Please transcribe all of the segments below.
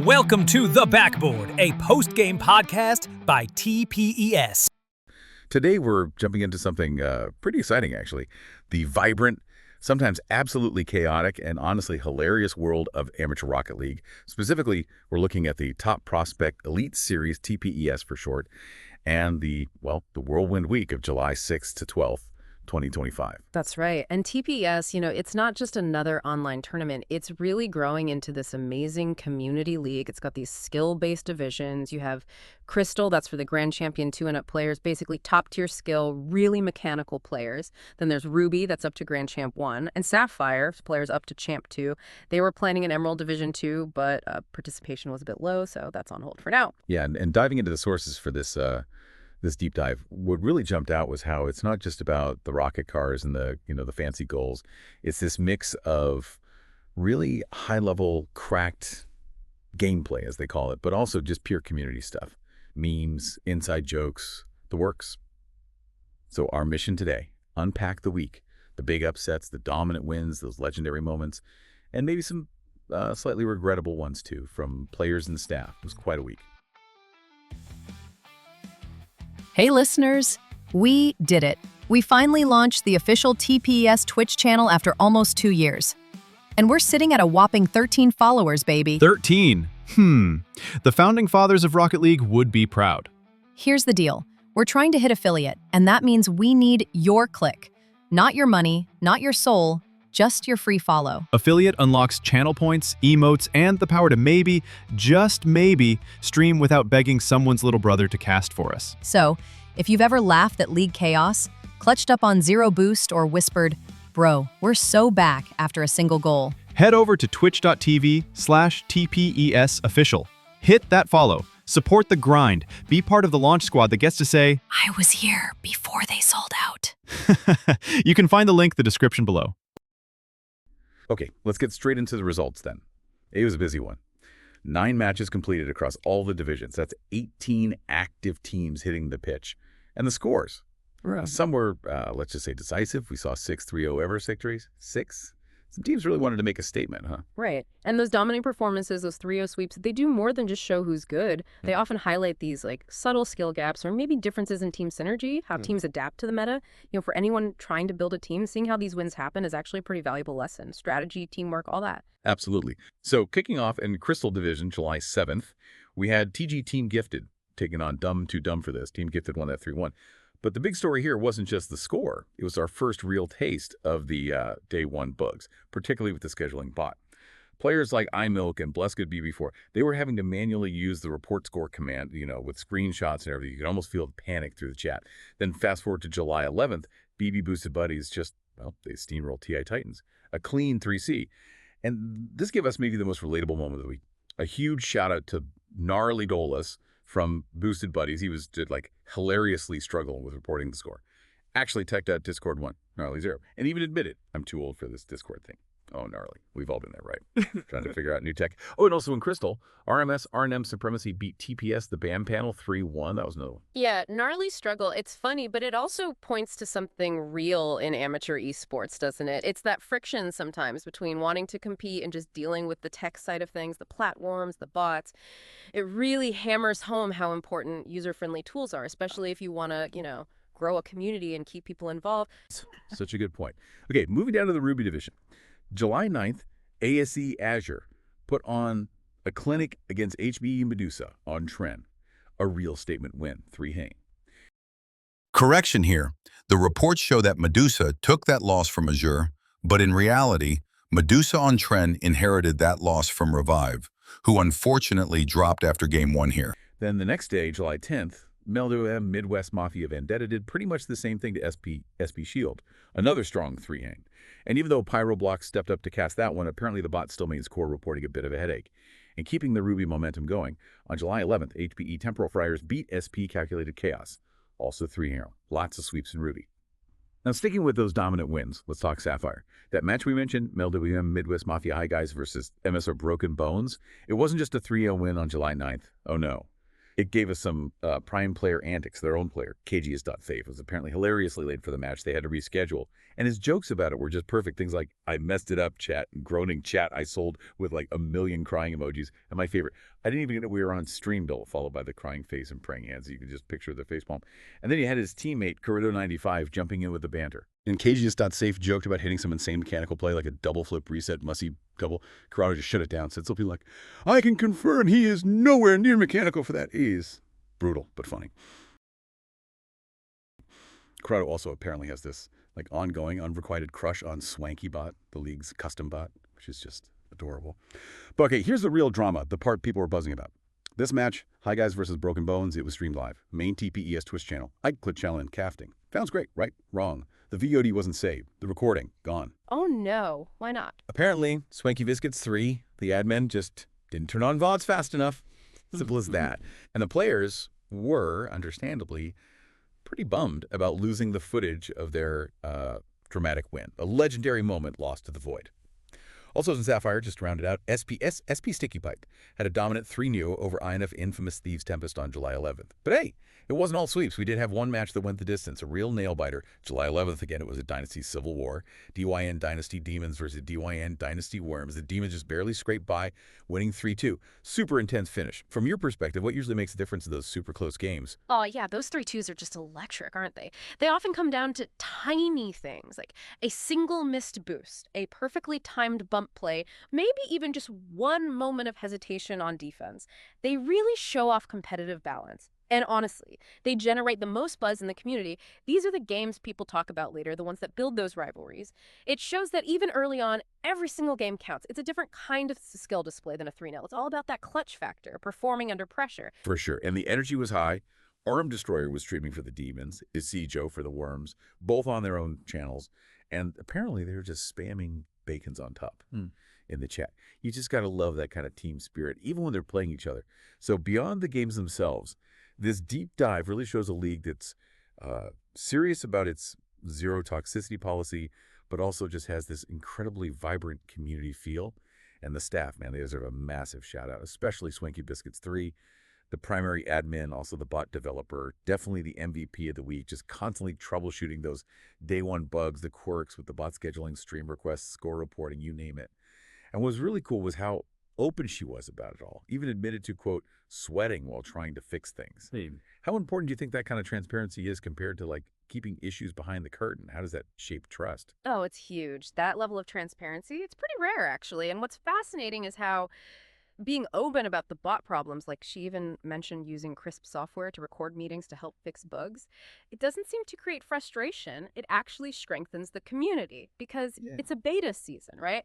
Welcome to The Backboard, a postgame podcast by TPES. Today we're jumping into something pretty exciting, actually. The vibrant, sometimes absolutely chaotic, and honestly hilarious world of Amateur Rocket League. Specifically, we're looking at the Top Prospect Elite Series, TPES for short, and the whirlwind week of July 6th to 12th. 2025. That's right. And TPES, it's not just another online tournament. It's really growing into this amazing community league. It's got these skill-based divisions. You have Crystal, that's for the Grand Champion 2 and up players, basically top-tier skill, really mechanical players. Then there's Ruby, that's up to Grand Champ 1, and Sapphire, players up to Champ 2. They were planning an Emerald Division 2, but participation was a bit low, so that's on hold for now. Yeah, and diving into the sources for this deep dive, what really jumped out was how it's not just about the rocket cars and the fancy goals. It's this mix of really high-level cracked gameplay, as they call it, but also just pure community stuff. Memes, inside jokes, the works. So our mission today, unpack the week, the big upsets, the dominant wins, those legendary moments, and maybe some slightly regrettable ones too from players and staff. It was quite a week. Hey listeners, we did it. We finally launched the official TPES Twitch channel after almost 2 years. And we're sitting at a whopping 13 followers, baby. 13? The founding fathers of Rocket League would be proud. Here's the deal. We're trying to hit affiliate, and that means we need your click. Not your money, not your soul, just your free follow. Affiliate unlocks channel points, emotes, and the power to maybe, just maybe, stream without begging someone's little brother to cast for us. So, if you've ever laughed at League Chaos, clutched up on Zero Boost, or whispered, "Bro, we're so back," after a single goal, head over to twitch.tv/TPES official. Hit that follow. Support the grind. Be part of the launch squad that gets to say, "I was here before they sold out." You can find the link in the description below. Okay, let's get straight into the results then. It was a busy one. 9 matches completed across all the divisions. That's 18 active teams hitting the pitch. And the scores. Some were, let's just say, decisive. We saw 6 3-0 Everest victories. 6. Some teams really wanted to make a statement, huh? Right. And those dominant performances, those 3-0 sweeps, they do more than just show who's good. They often highlight these subtle skill gaps or maybe differences in team synergy, how teams adapt to the meta. For anyone trying to build a team, seeing how these wins happen is actually a pretty valuable lesson. Strategy, teamwork, all that. Absolutely. So kicking off in Crystal Division, July 7th, we had TG Team Gifted taking on Too Dumb for this. Team Gifted won that 3-1. But the big story here wasn't just the score. It was our first real taste of the day one bugs, particularly with the scheduling bot. Players like iMilk and Blessgood BB4, they were having to manually use the report score command, with screenshots and everything. You could almost feel the panic through the chat. Then fast forward to July 11th, BB Boosted Buddies they steamrolled TI Titans. A clean 3C. And this gave us maybe the most relatable moment of the week. A huge shout out to Gnarly Dolus from Boosted Buddies. He was just hilariously struggling with reporting the score. Actually teched out Discord 1, Gnarly 0, and even admitted, "I'm too old for this Discord thing." Oh, Gnarly. We've all been there, right? Trying to figure out new tech. Oh, and also in Crystal, RMS RNM Supremacy beat TPS, the BAM panel, 3-1. That was another one. Yeah, gnarly struggle. It's funny, but it also points to something real in amateur esports, doesn't it? It's that friction sometimes between wanting to compete and just dealing with the tech side of things, the platforms, the bots. It really hammers home how important user-friendly tools are, especially if you want to, grow a community and keep people involved. Such a good point. Okay, moving down to the Ruby Division. July 9th, ASE Azure put on a clinic against HBE Medusa on Tren. A real statement win, 3 hang. Correction here. The reports show that Medusa took that loss from Azure, but in reality, Medusa on Tren inherited that loss from Revive, who unfortunately dropped after game 1 here. Then the next day, July 10th, Meldo Midwest Mafia Vendetta did pretty much the same thing to SP Shield. Another strong 3 hang. And even though Pyroblock stepped up to cast that one, apparently the bot still made his core reporting a bit of a headache. And keeping the Ruby momentum going, on July 11th, HPE Temporal Friars beat SP Calculated Chaos. Also 3 hang. Lots of sweeps in Ruby. Now, sticking with those dominant wins, let's talk Sapphire. That match we mentioned, MelWM Midwest Mafia High Guys versus MSR Broken Bones, it wasn't just a 3-0 win on July 9th. Oh no. It gave us some prime player antics. Their own player, KGS.Faith, was apparently hilariously late for the match. They had to reschedule. And his jokes about it were just perfect. Things like, I messed it up, chat, and groaning chat I sold with like a million crying emojis. And my favorite, I didn't even know we were on stream, Bill, followed by the crying face and praying hands. You can just picture the facepalm. And then he had his teammate, Corrido95, jumping in with the banter. And KGS.Safe joked about hitting some insane mechanical play like a double flip reset mussy double. Corrado just shut it down, said something like, I can confirm he is nowhere near mechanical for that ease. Brutal, but funny. Corrado also apparently has this like ongoing, unrequited crush on SwankyBot, the league's custom bot, which is just adorable. But okay, here's the real drama, the part people were buzzing about. This match, High Guys versus Broken Bones, it was streamed live. Main TPES Twitch channel. I clicked channel and casting. Sounds great, right? Wrong. The VOD wasn't saved. The recording, gone. Oh no, why not? Apparently, Swanky Biscuits 3, the admin just didn't turn on VODs fast enough. Simple as that. And the players were, understandably, pretty bummed about losing the footage of their dramatic win. A legendary moment lost to the void. Also in Sapphire, just to round it out, SP StickyPipe had a dominant 3-0 over INF infamous Thieves Tempest on July 11th. But hey, it wasn't all sweeps. We did have one match that went the distance, a real nail-biter. July 11th, again, it was a Dynasty Civil War. DYN Dynasty Demons versus DYN Dynasty Worms. The Demons just barely scraped by, winning 3-2. Super intense finish. From your perspective, what usually makes a difference in those super close games? Oh, yeah, those 3-2s are just electric, aren't they? They often come down to tiny things, like a single missed boost, a perfectly timed bump play, maybe even just one moment of hesitation on defense. They really show off competitive balance. And honestly, they generate the most buzz in the community. These are the games people talk about later, the ones that build those rivalries. It shows that even early on, every single game counts. It's a different kind of skill display than a 3-0. It's all about that clutch factor, performing under pressure. For sure. And the energy was high. Arm Destroyer was streaming for the Demons, Isijo for the Worms, both on their own channels. And apparently they were just spamming bacons on top in the chat. You just got to love that kind of team spirit, even when they're playing each other. So beyond the games themselves, this deep dive really shows a league that's serious about its zero toxicity policy, but also just has this incredibly vibrant community feel. And the staff, man, they deserve a massive shout out, especially Swanky Biscuits 3, the primary admin, also the bot developer, definitely the MVP of the week, just constantly troubleshooting those day one bugs, the quirks with the bot scheduling, stream requests, score reporting, you name it. And what was really cool was how open she was about it all, even admitted to, quote, sweating while trying to fix things. How important do you think that kind of transparency is compared to, like, keeping issues behind the curtain? How does that shape trust? Oh, it's huge. That level of transparency, it's pretty rare, actually. And what's fascinating is how being open about the bot problems, like she even mentioned using Crisp software to record meetings to help fix bugs, it doesn't seem to create frustration. It actually strengthens the community because it's a beta season, right?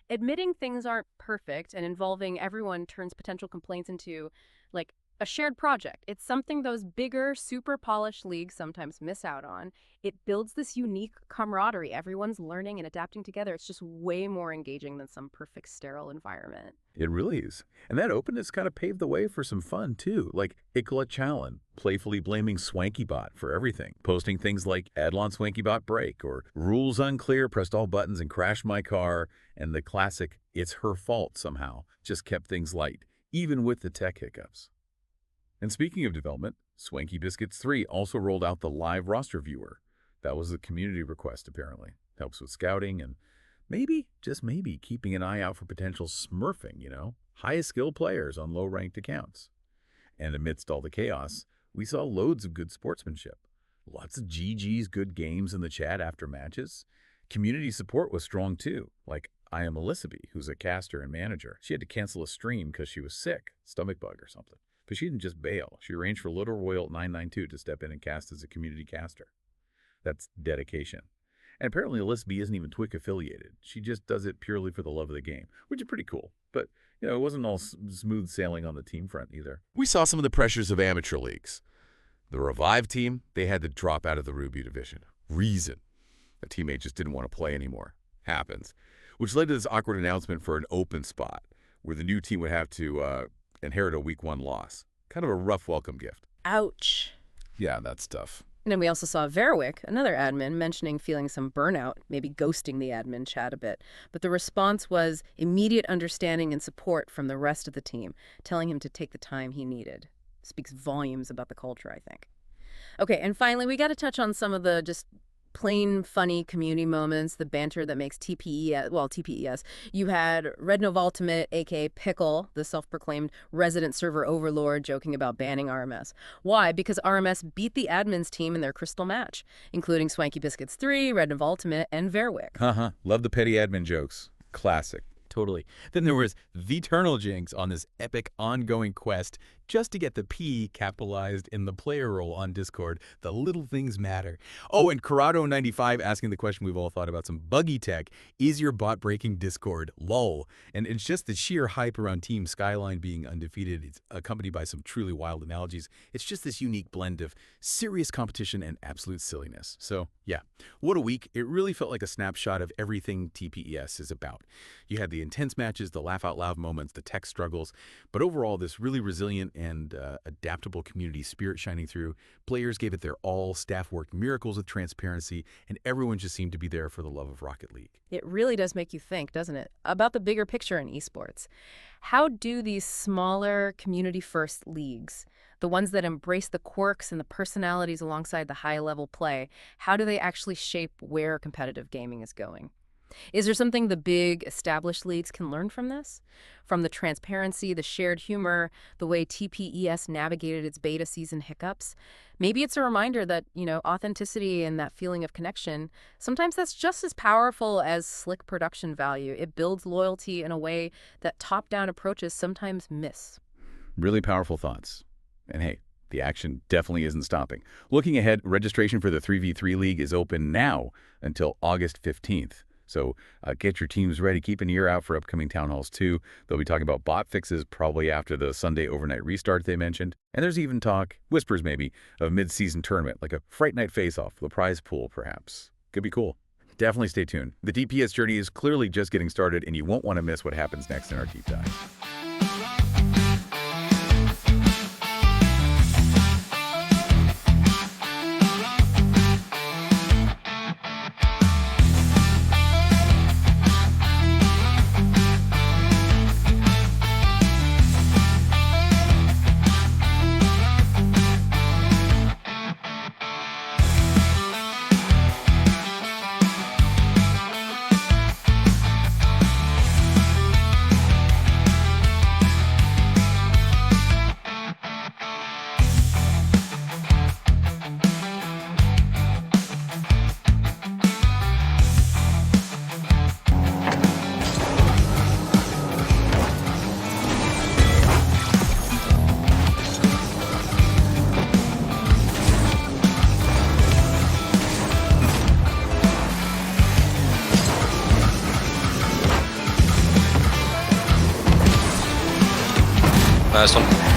Admitting things aren't perfect and involving everyone turns potential complaints into, like, a shared project. It's something those bigger, super polished leagues sometimes miss out on. It builds this unique camaraderie. Everyone's learning and adapting together. It's just way more engaging than some perfect, sterile environment. It really is. And that openness kind of paved the way for some fun, too. Like Ikola Challen, playfully blaming SwankyBot for everything. Posting things like Adlon SwankyBot break or rules unclear, pressed all buttons and crashed my car. And the classic, it's her fault somehow, just kept things light, even with the tech hiccups. And speaking of development, Swanky Biscuits 3 also rolled out the live roster viewer. That was a community request, apparently. Helps with scouting and maybe, just maybe, keeping an eye out for potential smurfing, you know? Highest skill players on low-ranked accounts. And amidst all the chaos, we saw loads of good sportsmanship. Lots of GG's good games in the chat after matches. Community support was strong, too. Like I Am Elizabeth, who's a caster and manager. She had to cancel a stream because she was sick, stomach bug or something. But she didn't just bail. She arranged for Little Royal 992 to step in and cast as a community caster. That's dedication. And apparently Elizabeth isn't even Twitch affiliated. She just does it purely for the love of the game, which is pretty cool. But, you know, it wasn't all smooth sailing on the team front either. We saw some of the pressures of amateur leagues. The Revive team, they had to drop out of the Ruby division. Reason. A teammate just didn't want to play anymore. Happens. Which led to this awkward announcement for an open spot, where the new team would have to inherit a week 1 loss. Kind of a rough welcome gift. Ouch. Yeah, that's tough. And then we also saw Verwick, another admin, mentioning feeling some burnout, maybe ghosting the admin chat a bit. But the response was immediate understanding and support from the rest of the team, telling him to take the time he needed. speaks volumes about the culture, I think. Okay, and finally, we got to touch on some of the just plain funny community moments, the banter that makes TPES. You had Red Nova Ultimate, aka Pickle, the self-proclaimed resident server overlord, joking about banning RMS. Why? Because RMS beat the admins team in their crystal match, including Swanky Biscuits 3, Red Nova Ultimate, and Verwick. Love the petty admin jokes. Classic. Totally. Then there was the Eternal Jinx on this epic ongoing quest just to get the P capitalized in the player role on Discord. The little things matter. Oh, and Corrado95 asking the question we've all thought about, some buggy tech. Is your bot breaking Discord? Lol. And it's just the sheer hype around Team Skyline being undefeated. It's accompanied by some truly wild analogies. It's just this unique blend of serious competition and absolute silliness. So, yeah, what a week. It really felt like a snapshot of everything TPES is about. You had the intense matches, the laugh-out-loud moments, the tech struggles, but overall, this really resilient and adaptable community spirit shining through. Players gave it their all, staff worked miracles with transparency, and everyone just seemed to be there for the love of Rocket League. It really does make you think, doesn't it, about the bigger picture in esports. How do these smaller community-first leagues, the ones that embrace the quirks and the personalities alongside the high-level play, how do they actually shape where competitive gaming is going? Is there something the big established leagues can learn from this? From the transparency, the shared humor, the way TPES navigated its beta season hiccups? Maybe it's a reminder that, authenticity and that feeling of connection, sometimes that's just as powerful as slick production value. It builds loyalty in a way that top-down approaches sometimes miss. Really powerful thoughts. And hey, the action definitely isn't stopping. Looking ahead, registration for the 3v3 League is open now until August 15th. So get your teams ready. Keep an ear out for upcoming town halls, too. They'll be talking about bot fixes probably after the Sunday overnight restart they mentioned. And there's even talk, whispers maybe, of mid-season tournament, like a Fright Night face-off, the prize pool, perhaps. Could be cool. Definitely stay tuned. The TPS journey is clearly just getting started, and you won't want to miss what happens next in our deep dive. Nice one.